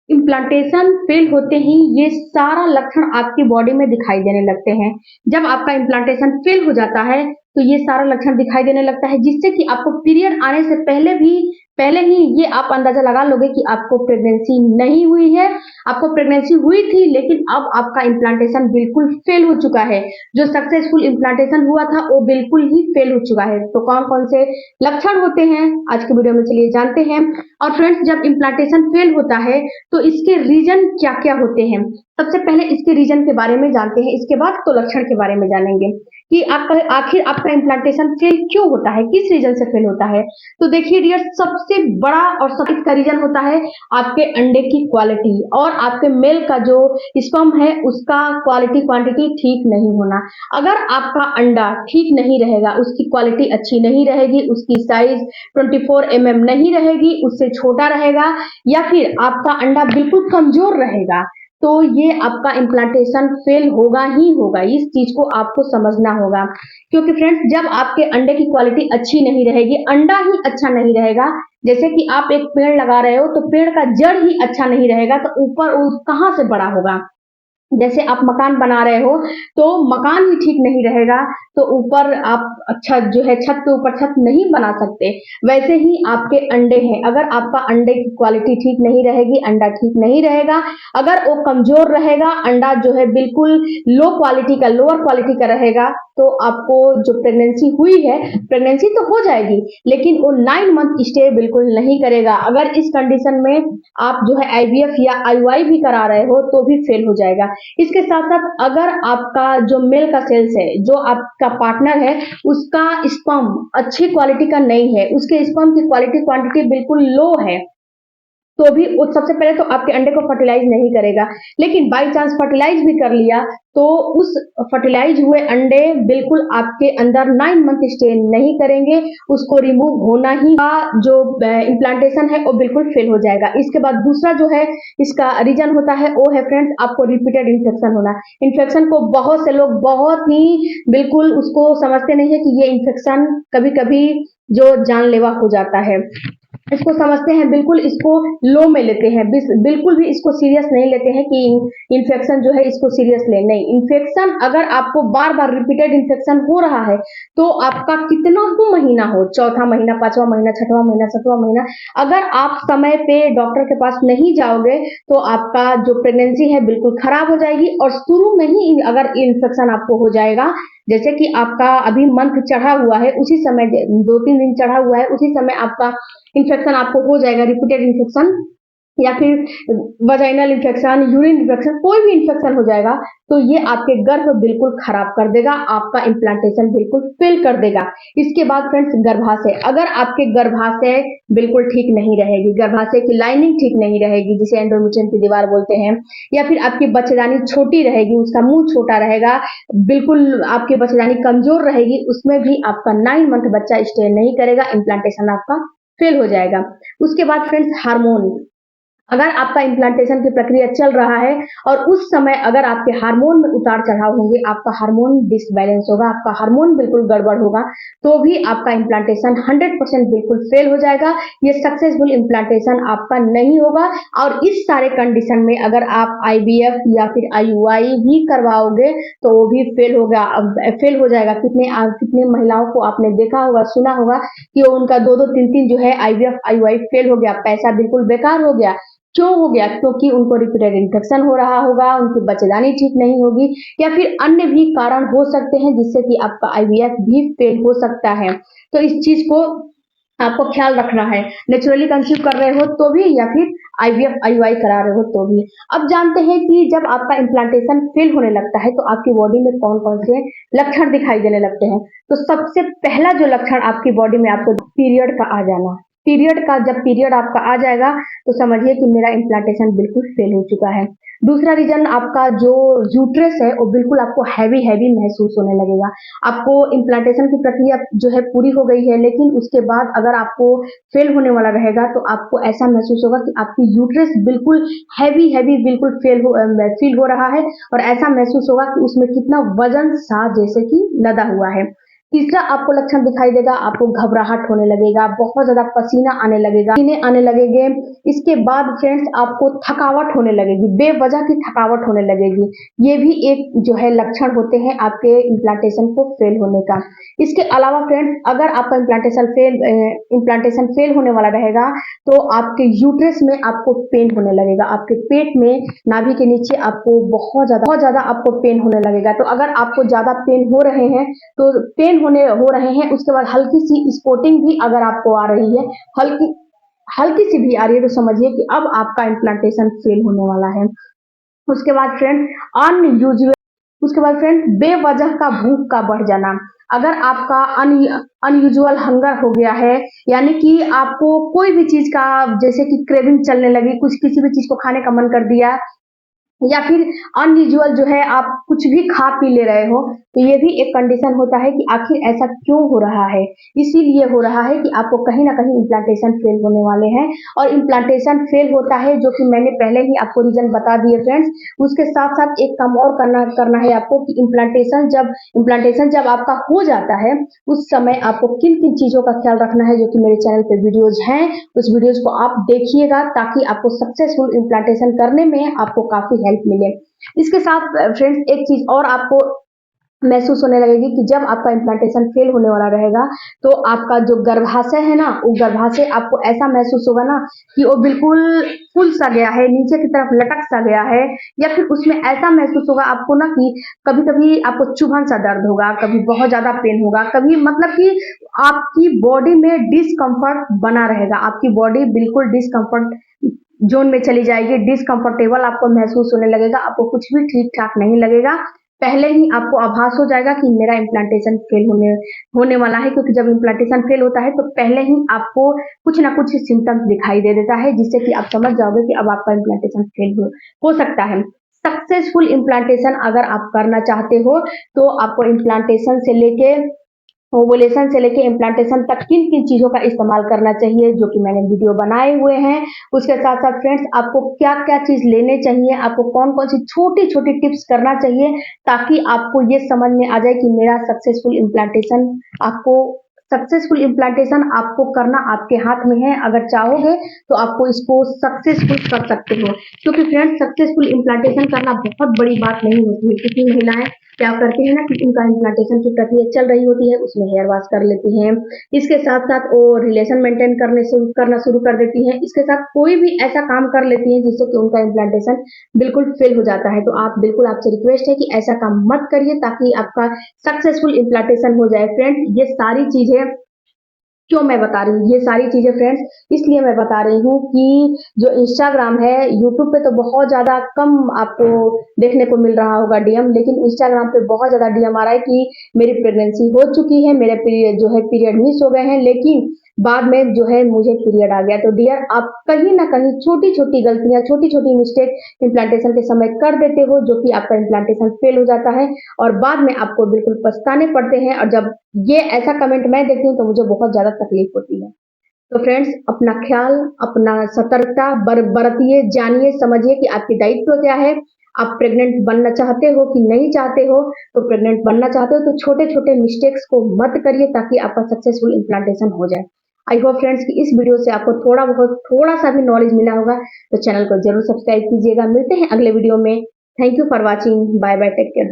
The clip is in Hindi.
इम्प्लांटेशन फेल होते ही ये सारा लक्षण आपकी बॉडी में दिखाई देने लगते हैं। जब आपका इम्प्लांटेशन फेल हो जाता है, तो ये सारा लक्षण दिखाई देने लगता है, जिससे कि आपको पीरियड आने से पहले ही ये आप अंदाजा लगा लोगे कि आपको प्रेगनेंसी नहीं हुई है। आपको प्रेगनेंसी हुई थी, लेकिन अब आपका इम्प्लांटेशन बिल्कुल फेल हो चुका है। जो सक्सेसफुल इम्प्लांटेशन हुआ था, वो बिल्कुल ही फेल हो चुका है। तो कौन-कौन से लक्षण होते हैं, आज की वीडियो में चलिए जानते हैं। और फ्रेंड्स, जब इम्प्लांटेशन फेल होता है, तो इसके रीजन क्या-क्या होते हैं? सबसे पहले इसके रीजन के बारे में जानते हैं, इसके बाद तो लक्षण के बारे में जानेंगे कि आखिर आपका इम्प्लांटेशन फेल क्यों होता है, किस रीजन से फेल होता है। तो देखिए डियर, सबसे बड़ा और सबसे इसका रीजन होता है आपके अंडे की क्वालिटी और आपके मेल का जो स्पर्म है उसका क्वालिटी क्वांटिटी ठीक नहीं होना। अगर आपका अंडा ठीक नहीं रहेगा, उसकी क्वालिटी अच्छी नहीं रहेगी, उसकी साइज 24 नहीं रहेगी, उससे छोटा रहेगा, या फिर आपका अंडा बिल्कुल कमजोर रहेगा, तो ये आपका इम्प्लांटेशन फेल होगा ही होगा। इस चीज को आपको समझना होगा, क्योंकि फ्रेंड्स, जब आपके अंडे की क्वालिटी अच्छी नहीं रहेगी, अंडा ही अच्छा नहीं रहेगा, जैसे कि आप एक पेड़ लगा रहे हो, तो पेड़ का जड़ ही अच्छा नहीं रहेगा, तो ऊपर कहाँ से बड़ा होगा। जैसे आप मकान बना रहे हो, तो मकान ही ठीक नहीं रहेगा, तो ऊपर आप अच्छा जो है छत के ऊपर छत नहीं बना सकते। वैसे ही आपके अंडे हैं, अगर आपका अंडे की क्वालिटी ठीक नहीं रहेगी, अंडा ठीक नहीं रहेगा, अगर वो कमजोर रहेगा, अंडा जो है बिल्कुल लो क्वालिटी का, लोअर क्वालिटी का रहेगा, तो आपको जो प्रेगनेंसी हुई है, प्रेगनेंसी तो हो जाएगी, लेकिन वो 9 मंथ स्टे बिल्कुल नहीं करेगा। अगर इस कंडीशन में आप जो है आईवीएफ या आईयूआई भी करा रहे हो, तो भी फेल हो जाएगा। इसके साथ-साथ अगर आपका जो मेल का सेल्स है, जो आपका पार्टनर है, उसका स्पर्म अच्छी क्वालिटी का नहीं है, उसके स्पर्म की क्वालिटी क्वांटिटी बिल्कुल लो है, तो भी वो सबसे पहले तो आपके अंडे को फर्टिलाइज नहीं करेगा। लेकिन बाई चांस फर्टिलाइज भी कर लिया, तो उस फर्टिलाइज हुए अंडे बिल्कुल आपके अंदर 9 मंथ स्टे नहीं करेंगे, उसको रिमूव होना ही का जो इम्प्लांटेशन है वो बिल्कुल फेल हो जाएगा। इसके बाद दूसरा जो है इसका रीजन होता है, वो है फ्रेंड्स आपको रिपीटेड इन्फेक्शन होना। इन्फेक्शन को बहुत से लोग बहुत ही बिल्कुल उसको समझते नहीं है कि ये इन्फेक्शन कभी-कभी जो जानलेवा हो जाता है। इसको समझते हैं, बिल्कुल इसको लो में लेते हैं, बिल्कुल भी इसको सीरियस नहीं लेते हैं कि इन्फेक्शन जो है इसको सीरियस ले। नहीं, इन्फेक्शन अगर आपको बार बार रिपीटेड इन्फेक्शन हो रहा है, तो आपका कितना भी महीना हो, चौथा महीना, पांचवा महीना, छठवां महीना, सातवां महीना, अगर आप समय पे डॉक्टर के पास नहीं जाओगे, तो आपका जो प्रेगनेंसी है बिल्कुल खराब हो जाएगी। और शुरू में ही अगर इन्फेक्शन आपको हो जाएगा, जैसे कि आपका अभी मंथ चढ़ा हुआ है, उसी समय 2-3 दिन चढ़ा हुआ है, उसी समय आपका इन्फेक्शन आपको हो जाएगा, रिपीटेड इन्फेक्शन या फिर वजाइनल इन्फेक्शन, यूरिन इन्फेक्शन, कोई भी इन्फेक्शन हो जाएगा, तो ये आपके गर्भ बिल्कुल खराब कर देगा, आपका इम्प्लांटेशन बिल्कुल फेल कर देगा। इसके बाद फ्रेंड्स, गर्भाशय, अगर आपके गर्भाशय बिल्कुल ठीक नहीं रहेगी, गर्भाशय की लाइनिंग ठीक नहीं रहेगी, जिसे एंडोमेट्रियम की दीवार बोलते हैं, या फिर आपकी बच्चेदानी छोटी रहेगी, उसका मुंह छोटा रहेगा, बिल्कुल आपकी बच्चेदानी कमजोर रहेगी, उसमें भी आपका 9 मंथ बच्चा स्टे नहीं करेगा, इम्प्लांटेशन आपका फेल हो जाएगा। उसके बाद फ्रेंड्स, हार्मोन, अगर आपका इम्प्लांटेशन की प्रक्रिया चल रहा है और उस समय अगर आपके हार्मोन में उतार चढ़ाव होंगे, आपका हार्मोन डिसबैलेंस होगा, आपका हार्मोन बिल्कुल गड़बड़ होगा, तो भी आपका इम्प्लांटेशन 100% बिल्कुल फेल हो जाएगा। ये सक्सेसफुल इम्प्लांटेशन आपका नहीं होगा। और इस सारे कंडीशन में अगर आप आईवीएफ या फिर आईयूआई भी करवाओगे, तो वो भी फेल होगा, फेल हो जाएगा। कितने महिलाओं को आपने देखा होगा, सुना होगा कि उनका 2-2, 3-3 जो है आईवीएफ आईयूआई फेल हो गया, पैसा बिल्कुल बेकार हो गया। क्यों हो गया? क्योंकि उनको रिपीटेड इन्फेक्शन हो रहा होगा, उनकी बच्चेदानी ठीक नहीं होगी, या फिर अन्य भी कारण हो सकते हैं जिससे कि आपका आईवीएफ भी फेल हो सकता है। तो इस चीज को आपको ख्याल रखना है, नेचुरली कंसीव कर रहे हो तो भी, या फिर आईवीएफ आईयूआई करा रहे हो तो भी। अब जानते हैं कि जब आपका इम्प्लांटेशन फेल होने लगता है, तो आपकी बॉडी में कौन कौन से लक्षण दिखाई देने लगते हैं। तो सबसे पहला जो लक्षण आपकी बॉडी में आपको पीरियड का आ जाना। पीरियड का जब पीरियड आपका आ जाएगा, तो समझिए कि मेरा इम्प्लांटेशन बिल्कुल फेल हो चुका है। दूसरा रीजन, आपका जो यूट्रस है वो बिल्कुल आपको हैवी हैवी महसूस होने लगेगा। आपको इम्प्लांटेशन की प्रक्रिया जो है पूरी हो गई है, लेकिन उसके बाद अगर आपको फेल होने वाला रहेगा, तो आपको ऐसा महसूस होगा कि आपकी यूट्रस बिल्कुल हैवी हैवी बिल्कुल फील हो रहा है, और ऐसा महसूस होगा कि उसमें कितना वजन सा जैसे कि लदा हुआ है। तीसरा आपको लक्षण दिखाई देगा, आपको घबराहट होने लगेगा, बहुत ज़्यादा पसीना आने लगेगा, पसीने आने लगेंगे। इसके बाद फ्रेंड्स आपको थकावट होने लगेगी, बेवजह की थकावट होने लगेगी। ये भी एक जो है लक्षण होते हैं आपके इम्प्लांटेशन को फेल होने का। इसके अलावा फ्रेंड्स अगर आपका इम्प्लांटेशन फेल होने वाला रहेगा तो आपके यूट्रस में आपको पेन होने लगेगा, आपके पेट में नाभि के नीचे आपको बहुत ज़्यादा आपको पेन होने लगेगा। तो अगर आपको ज़्यादा पेन हो रहे हैं तो हो रहे हैं, उसके बाद हल्की सी स्पॉटिंग भी अगर आपको आ रही है, हल्की हल्की सी भी आ रही है, तो समझिए कि अब आपका इम्प्लांटेशन फेल होने वाला है। उसके बाद फ्रेंड अनयूजुअल उसके बाद फ्रेंड बेवजह का भूख का बढ़ जाना। अगर आपका अनयूजुअल हंगर हो गया है, यानी कि आपको कोई भी चीज का जैसे कि क्रेविंग चलने लगी, कुछ किसी भी चीज को खाने का मन कर दिया, या फिर अनयूजुअल जो है आप कुछ भी खा पी ले रहे हो, तो ये भी एक कंडीशन होता है कि आखिर ऐसा क्यों हो रहा है। इसीलिए हो रहा है कि आपको कहीं ना कहीं इम्प्लांटेशन फेल होने वाले हैं, और इम्प्लांटेशन फेल होता है जो कि मैंने पहले ही आपको रीजन बता दिए फ्रेंड्स। उसके साथ साथ एक काम और करना है आपको कि इम्प्लांटेशन जब आपका हो जाता है, उस समय आपको किन किन चीजों का ख्याल रखना है, जो कि मेरे चैनल पे वीडियोज हैं, उस वीडियोज को आप देखिएगा ताकि आपको सक्सेसफुल इम्प्लांटेशन करने में आपको काफी हेल्प मिले। इसके साथ फ्रेंड्स एक चीज और आपको महसूस होने लगेगी कि जब आपका इम्प्लांटेशन फेल होने वाला रहेगा तो आपका जो गर्भाशय है ना, वो गर्भाशय आपको ऐसा महसूस होगा ना कि वो बिल्कुल फूल सा गया है, नीचे की तरफ लटक सा गया है, या फिर उसमें ऐसा महसूस होगा आपको ना कि कभी कभी आपको चुभन सा दर्द होगा, कभी बहुत ज्यादा पेन होगा, कभी मतलब कि आपकी बॉडी में डिस्कम्फर्ट बना रहेगा, आपकी बॉडी बिल्कुल डिस्कम्फर्ट जोन में चली जाएगी, डिसकंफर्टेबल आपको महसूस होने लगेगा, आपको कुछ भी ठीक ठाक नहीं लगेगा। पहले ही आपको आभास हो जाएगा कि मेरा इम्प्लांटेशन फेल होने वाला है, क्योंकि जब इम्प्लांटेशन फेल होता है तो पहले ही आपको कुछ ना कुछ सिम्टम्स दिखाई दे देता है, जिससे कि आप समझ जाओगे कि अब आपका इम्प्लांटेशन फेल हो सकता है। सक्सेसफुल इम्प्लांटेशन अगर आप करना चाहते हो तो आपको इम्प्लांटेशन से लेके ओवुलेशन से लेके इम्प्लांटेशन तक किन किन चीज़ों का इस्तेमाल करना चाहिए, जो कि मैंने वीडियो बनाए हुए हैं। उसके साथ साथ फ्रेंड्स आपको क्या क्या चीज़ लेने चाहिए, आपको कौन कौन सी छोटी छोटी टिप्स करना चाहिए, ताकि आपको ये समझ में आ जाए कि मेरा सक्सेसफुल इम्प्लांटेशन आपको करना आपके हाथ में है। अगर चाहोगे तो आपको इसको सक्सेसफुल कर सकते हो, क्योंकि फ्रेंड्स सक्सेसफुल इम्प्लांटेशन करना बहुत बड़ी बात नहीं होती है। कितनी महिलाएं क्या करती है ना कि उनका इम्प्लांटेशन की प्रक्रिया चल रही होती है, उसमें हेयर वॉश कर लेती हैं, इसके साथ साथ वो रिलेशन मेंटेन करना शुरू कर देती हैं, इसके साथ कोई भी ऐसा काम कर लेती हैं जिससे कि उनका इम्प्लांटेशन बिल्कुल फेल हो जाता है। तो आप बिल्कुल आपसे रिक्वेस्ट है कि ऐसा काम मत करिए, ताकि आपका सक्सेसफुल इम्प्लांटेशन हो जाए। फ्रेंड्स ये सारी चीजें क्यों मैं बता रही हूँ, ये सारी चीजें फ्रेंड्स इसलिए मैं बता रही हूँ कि जो इंस्टाग्राम है, यूट्यूब पे तो बहुत ज्यादा कम आपको देखने को मिल रहा होगा डीएम, लेकिन इंस्टाग्राम पे बहुत ज्यादा डीएम आ रहा है कि मेरी प्रेगनेंसी हो चुकी है, मेरे पीरियड मिस हो गए हैं, लेकिन बाद में जो है मुझे पीरियड आ गया। तो डियर आप कहीं ना कहीं छोटी छोटी गलतियां, छोटी छोटी मिस्टेक इम्प्लांटेशन के समय कर देते हो, जो कि आपका इम्प्लांटेशन फेल हो जाता है और बाद में आपको बिल्कुल पछताने पड़ते हैं। और जब ये ऐसा कमेंट मैं देखती हूँ तो मुझे बहुत ज्यादा तकलीफ होती है। तो फ्रेंड्स अपना ख्याल, अपना सतर्कता बरतिए, जानिए, समझिए कि आपकी दायित्व क्या है। आप प्रेग्नेंट बनना चाहते हो कि नहीं चाहते हो, तो प्रेग्नेंट बनना चाहते हो तो छोटे छोटे मिस्टेक्स को मत करिए, ताकि आपका सक्सेसफुल इम्प्लांटेशन हो जाए। आई होप फ्रेंड्स कि इस वीडियो से आपको थोड़ा सा भी नॉलेज मिला होगा, तो चैनल को जरूर सब्सक्राइब कीजिएगा। मिलते हैं अगले वीडियो में। Thank you for watching, bye bye, take care.